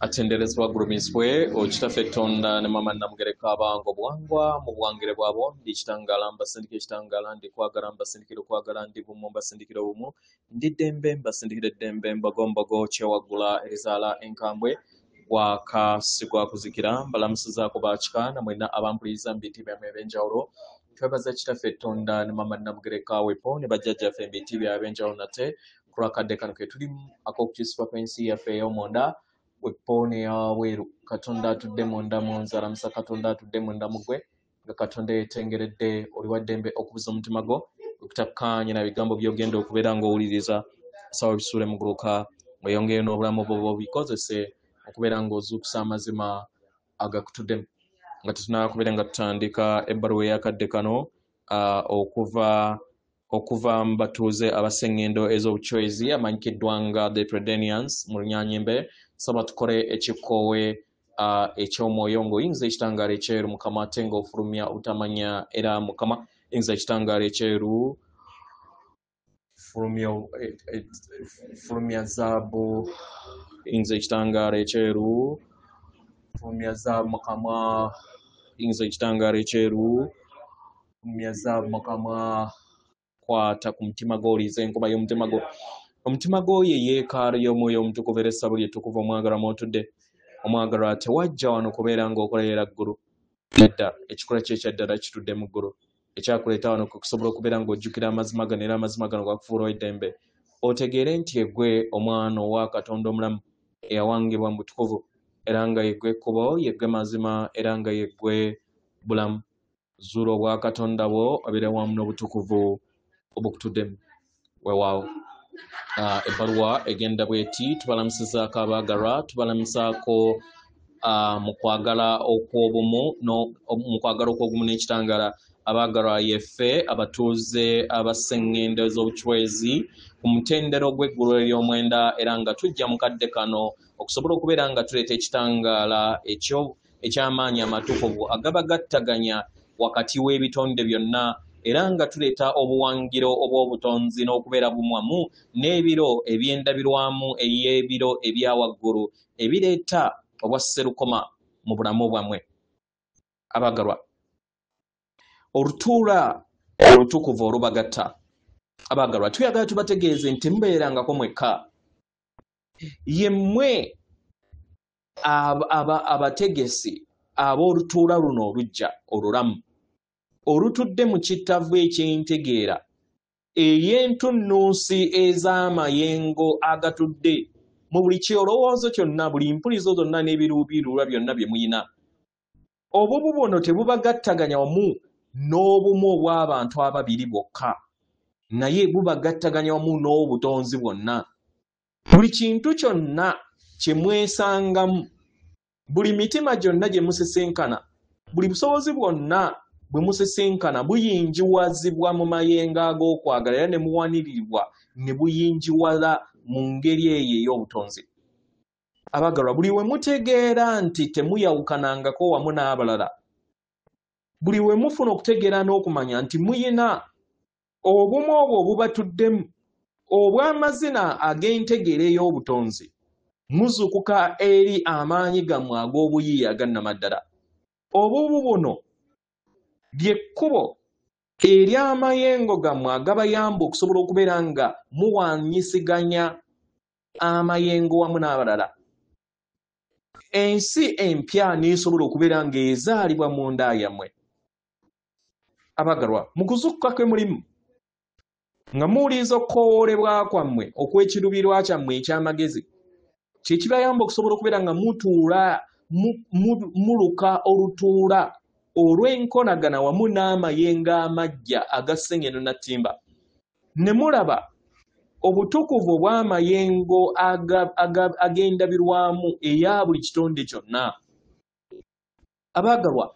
atenderezebwa gulumisibwe okitaffe Tonda ne mama Namugereka abango bwangwa mu bwangere bwabo ndi kitangala mbasindikira ekitangala ndi kwagala mbasindikira okwagala ndi bumu mbasindikira bumu ndi ddembe mbasindikira eddembe mbagombogo kyewagula erizaala enkambwe bwakasigwa kuzikira mbalamusizaako bakika namwena abampuliriza mbiti byamwe eb'enjawulo twebaza kitaffe Tonda ne mama Namugereka wepo ne bajjajjaffe mbiti byab'enjawulo nate kulwakadde kano ke tulimu ak'okukisibwa kw'ensi yaffe ey'omonda wepone ya weru Katonda atudde munda mu nzalamusa Katonda atudde munda mu ggwe nga Katonda yetengeredde oli wa ddembe okubuza omutima gwo okutakkaanya na bigambo by'ogenda okubeera ng'owuliriza sawa bisuule mu guluka weyongeyo n'obulamu bwo bikozese okubeera ng'ozuukusa amazima agakutuddemu nga tetunakubeera nga tutandika ebbaluwa ey'akadde kano okuva mu batuuze abaseŋŋendo ez'obuchwezi amanyikiddwa nga the Predenians mu Runyaanyimbe saba tukole ekikoowe eky'omwoyo ng'oyinza ekitangaala ekyeru Mukama ate ng'ofulumya obutamanya era Mukama yinza ekitangaala ekyeru fulumya zaabu yinza ekitangaala ekyeru fulumya zaabu Mukama yinza ekitangaala ekyeru fulumya zaabu Mukama kwata ku mutima gw'oliiza enkuba y'omutima gwo omutima gwo ye yeekaalo y'omwoyo omutukuvu era essabu lyetukuvu omwagalwa mw'otudde omwagalwa tewajja wano kubeera ng'okolerera ggulu nedda ekikola kye ekyaddala kitudde mu ggulu ekyakuleeta wano kusobola okubeera ng'ojjukira amazima gano era amazima gano gakufuula eddembe otegeere nti yeggwe omwana owa Katonda omulamu eyawangibwa mu butukuvu era nga yeggwe ekkubo yeggwe mazima era nga yeggwe bulamu zuula obwa Katonda bwo obeere wamu n'obutukuvu obukutuddemu weewaawo ebbaluwa egenda bweti tubalamusizaako abaagalwa tubalamusaako mu kwagala okw'obumu n'ekitangaala abaagalwa yeffe abatuuze abaseŋŋendo ez'obuchwezi ku mutendero gw'eggulu ery'omwenda era nga tujja mu kadde kano okusobola okubeera nga tuleeta ekitangaala eky'amaanyi amatukuvu agaba gattaganya wakati w'ebitonde byonna era nga tuleeta obuwangiro obw'obutonzi n'okubeera bumwamu n'ebiro eby'endabirwamu ey'ebiro ebyawaggulu ebireeta obwasserukoma mu bulamu bwammwe abaagalwa olutuula olutukuvu olubagatta abaagalwa tuyagala tubategeeze nti mubeerangako mwekka yemmwe abategesi ab'olutuula luno olujja olulamu olutudde mu kittavu eky'entegeera ey'entunnunsi ez'amayengo agatudde mu buli kyolowoozo kyonna buli mpulizo zonna n'ebiruubiruulwa byonna bye muyina obubu buno tebubagattaganya wamu n'obumu obw'abantu ababiri bwokka naye bubagattaganya wamu n'obutonzi bwonna buli kintu kyonna kye mwesangamu buli mitima gyonna gye musisinkana buli busobozi bwonna bwe musisinkana buyinjiwazibwa mu mayengo ag'okwagala era ne muwanirirwa ne buyinjiwala mu ngeri eyo ey'obutonzi abaagalwa buli we mutegeera nti temuyawukanangako wamu n'abalala buli we mufuna okutegeera n'okumanya nti muyina obumu obwo obubatuddemu obw'amazina ag'entegeera ey'obutonzi muzuukuka eri amaanyi gammwe ag'obuyiiya agannamaddala obubu buno lyekkubo ery'amayengo gammwe agabayamba okusobola okubeera nga muwanyisiganya amayengo wamu n'abalala ensi empya neesobola okubeera ng'ezaalibwa mu nda yammwe abaagalwa mu kuzuukuka kwe mulimu nga muwuliriza okukoowolebwa kwammwe okw'ekirubirwa kyammwe eky'amagezi kye kibayamba okusobola okubeera nga mutuula muluka olutuula olw'enkonagana wamu n'amayengo amagya agaseŋŋeno na ttimba ne mulaba obutukuvu obw'amayengo ag'endabirwamu eya buli kitonde kyonna abaagalwa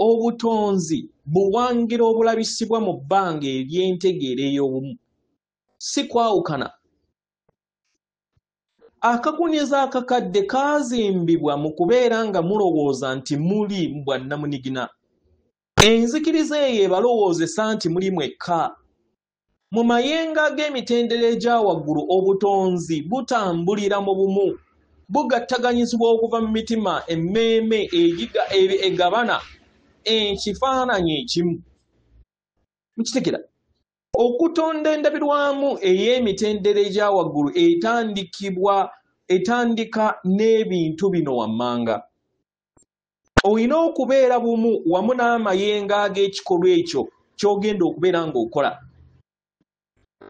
obutonzi buwangiro obulabisibwa mu bbanga ery'entegeera ey'obumu si kwawukana akaguniza akakadde kaazimbibwa mu kubeera nga mulowooza nti muli bwannamunigina enzikiriza eyo ebalowoozesa nti muli mwekka mu mayengo ag'emitendera egya waggulu obutonzi butambulira mu bumu bugattaganyizibwa okuva mu mitima emmeeme egabana ekifaananyi ekimu. Mukitegera okutonda endabirwamu ey'emitendera egya waggulu etandika n'ebintu bino wammanga. Olina okubeera bumu wamu n'amayengo ag'ekikolwa ekyo ky'ogenda okubeera ng'okola.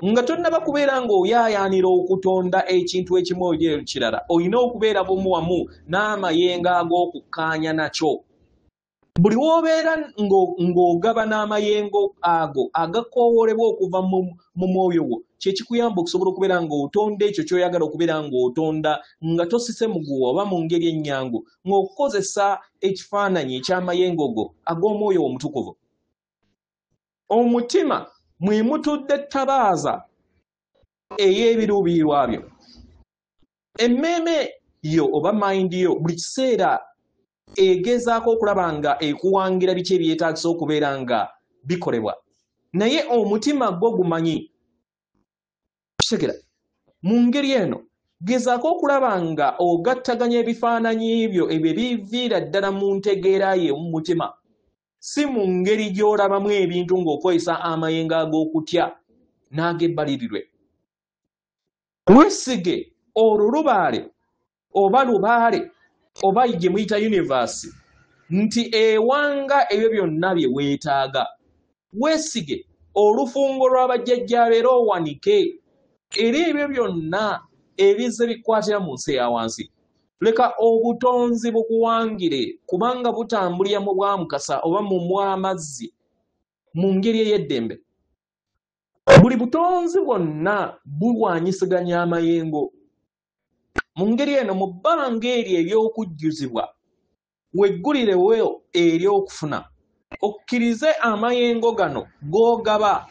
Nga tonnaba kubeera ng'oyaayaanira okutonda ekintu ekimu oyo ekirala, olina okubeera bumu wamu n'amayengo ag'okukkaanya nakyo. Buli w'obeera ng'ogaba n'amayengo ago agakoowoolebwa okuva mu mwoyo gwo, kye kikuyamba okusobola okubeera ng'otonda ekyo ky'oyagala okubeera ng'otonda nga tosise muguwa oba mu ngeri ennyangu, ng'okukozesa ekifaananyi eky'amayengo go ag'omwoyo omutukuvu. Omutima mwe mutudde ettabaaza ey'ebiruubirirwa byo. Emmeeme yo oba mayindi yo buli kiseera egezaako okulaba nga ekuwangira biki ebyetaagisa okubeera nga bikolebwa, naye omutima gwo gumanyi. Kitegera mu ngeri eno gezaako okulaba nga ogattaganya ebifaananyi byo ebyo biviira ddala mu ntegeera ye mu mutima, si mu ngeri gy'olabamu ebintu ng'okozesa amayengo ag'okutya n'ag'ebbalirirwe. Weesige olulubaale oba lubaale oba gye muyita universe nti ewanga ebyo byonna bye weetaaga. Weesige olufungo lw'abajjajjaabe era owanike era ebyo byonna ebizze bikwatira mu nsi eya wansi. Leka obutonzi bukuwangire kubanga butambulira mu bwa Mukasa oba mu mw'amazzi mu ngeri ey'eddembe. Buli butonzi bwonna bulwanyisiganya amayengo. Mu ngeri eno mu bbanga eryo ery'okujjuzibwa weggulire ery'okufuna, okkirize amayengo gano g'ogaba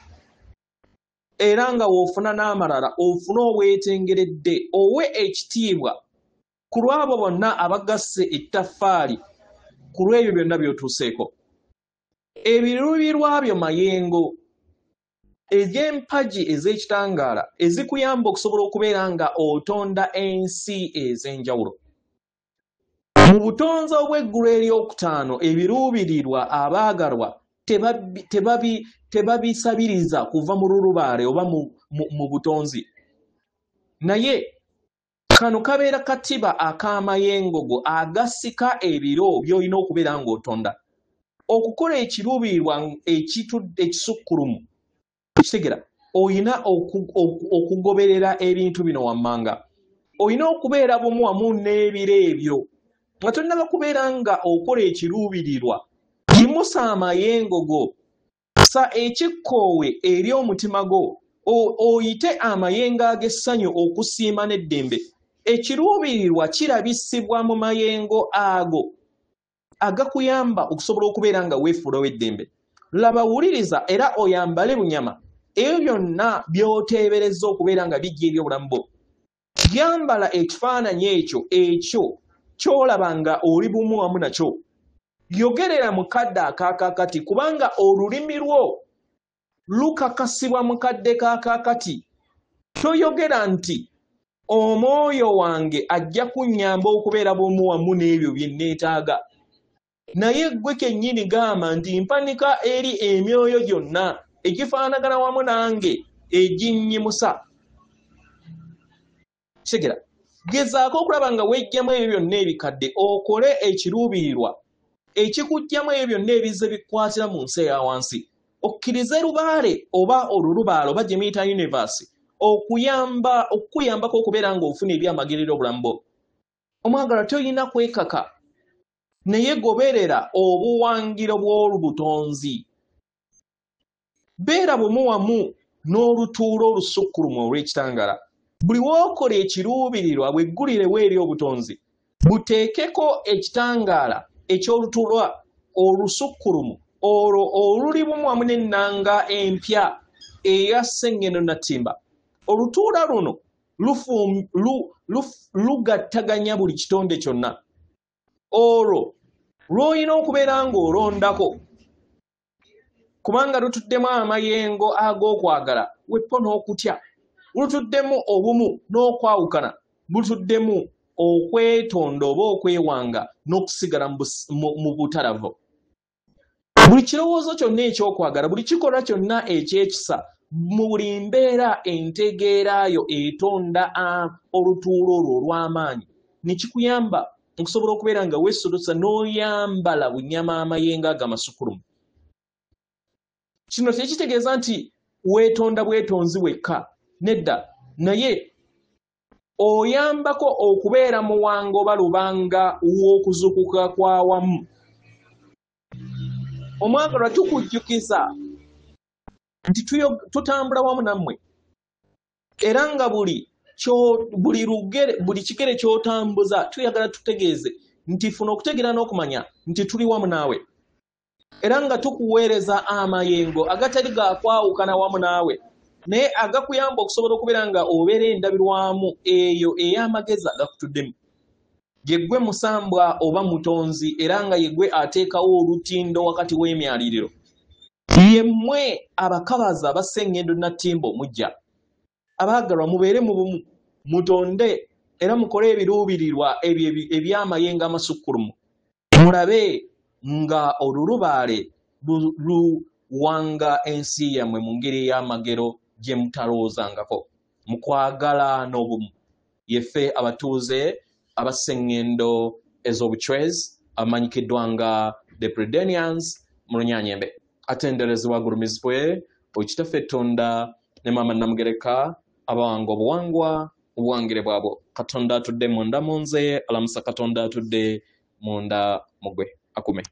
era nga w'ofuna n'amalala ofune obwetengeredde, owe ekitiibwa ku lw'abo bonna abagasse ettaffaali ku lw'ebyo byonna by'otuuseeko. Ebiruubirirwa byo mayengo eby'empagi ez'ekitangaala ezikuyamba okusobola okubeera nga otonda ensi ez'enjawulo. Mu butonzi obw'eggulu eryokutaano ebiruubirirwa abaagalwa tebabisabiriza kuva mu lulubaale oba mu butonzi, naye kano kabeera katiba ak'amayengo go agasika ebiro by'olina okubeera ng'otonda. Okukola ekiruubirirwa ekisukkulumu, kitegera olina okugoberera ebintu bino wammanga. Olina okubeera bumu wamu n'ebiro ebyo nga tonnaba kubeera nga okola ekiruubirirwa. Yimusa amayengo go, sa ekikkoowe eri omutima gwo, oyite amayengo ag'essanyu okusiima n'eddembe. Ekiruubirirwa kirabisibwa mu mayengo ago agakuyamba okusobola okubeera nga weefuulawo eddembe. Laba wuliriza era oyambale bunyama ebyo byonna by'oteeberezza okubeera nga bijja eri obulamu bwo. Yambala ekifaananyi ekyo ky'olaba nga oli bumu wamu nakyo. Yogerera mu kadde akaakakati kubanga olulimi lwo lukakasibwa mu kadde kaakakati. Toyogera nti omwoyo wange ajja kunnyamba okubeera bumu wamu n'ebyo bye neetaaga, naye ggwe kennyini gamba nti mpanika eri emyoyo gyonna egifaanagana wamu nange eginnyimusa. Kitegera gezaako okulaba nga wejjamu ebyo byonna ebikadde, okole ekiruubirirwa ekikuggyamu ebyo byonna ebizze bikwatira mu nsi eya wansi. Okkirize lubaale oba olulubaale oba gye muyita universe okukuyambako okubeera ng'ofuna ebyamagerera obulamu bwo. Omwagala toyina kwekaka, naye goberera obuwangiro bw'olubutonzi. Beera bumu wamu n'olutuulo olusukkulumu olw'ekitangaala. Buli w'okola ekiruubirirwa bweggulirewo eri obutonzi, buteekeko ekitangaala eky'olutuulo olusukkulumu olwo oluli bumu wamu n'ennanga empya eya sseŋŋeno na ttimba. Olutuula luno lugattaganya buli kitonde kyonna. Olwo lw'olina okubeera ng'olondako kubanga lutuddemu amayengo ag'okwagala weppo n'okutya, lutuddemu obumu n'okwawukana, lutuddemu okwetonda oba okwewanga n'okusigala mu butalavu. Buli kirowoozo kyonna ekyokwagala, buli kikolwa kyonna ekyekisa, mu buli mbeera entegeerayo etonda olutuulo olwo olw'amaanyi ne kikuyamba okusobola okubeera nga weesolosa n'oyambala bunyama amayengo agamasukulumu. Kino tekitegeeza nti weetonda bwetonzi wekka, nedda, naye oyambako okubeera muwanga oba lubanga w'okuzukuka kw'awamu. Omwagalwa tukujjukiza nti tutambula wamu nammwe, era nga buli kigere ky'otambuza tuyagala tutegeeze nti funa okutegeera n'okumanya nti tuli wamu naawe, era nga tukuweereza amayengo agatali gakwawukana wamu naawe, naye agakuyamba okusobola okubeera nga obeera endabirwamu eyo ey'amagezi agakutuddemu. Yeggwe musambwa oba mutonzi, era nga yeggwe ateekawo olutindo wakati w'emyaliriro. Yemmwe abakabaza abassengendo Nattimbo mujja, abaagalwa mubeere mu bumu, mutonde era mukole ebiruubirirwa eby'amayengo amasukkulumu, mulabe nga olulubaale luwanga ensi yammwe mu ngeri ey'amagero gye mutalowoozangako, mu kwagala n'obumu. Yeffe abatuuze abassengendo ez'obuchwezi abamanyikiddwa nga the Predenians mu Lunyanyembe, atenderezebwa gulumizibwe Okitaffe Tonda ne Maama Namugereka abawanga obuwangwa obuwangire bwabwo. Katonda atudde munda mu nze, alamusa Katonda atudde munda mu gwe. Akume.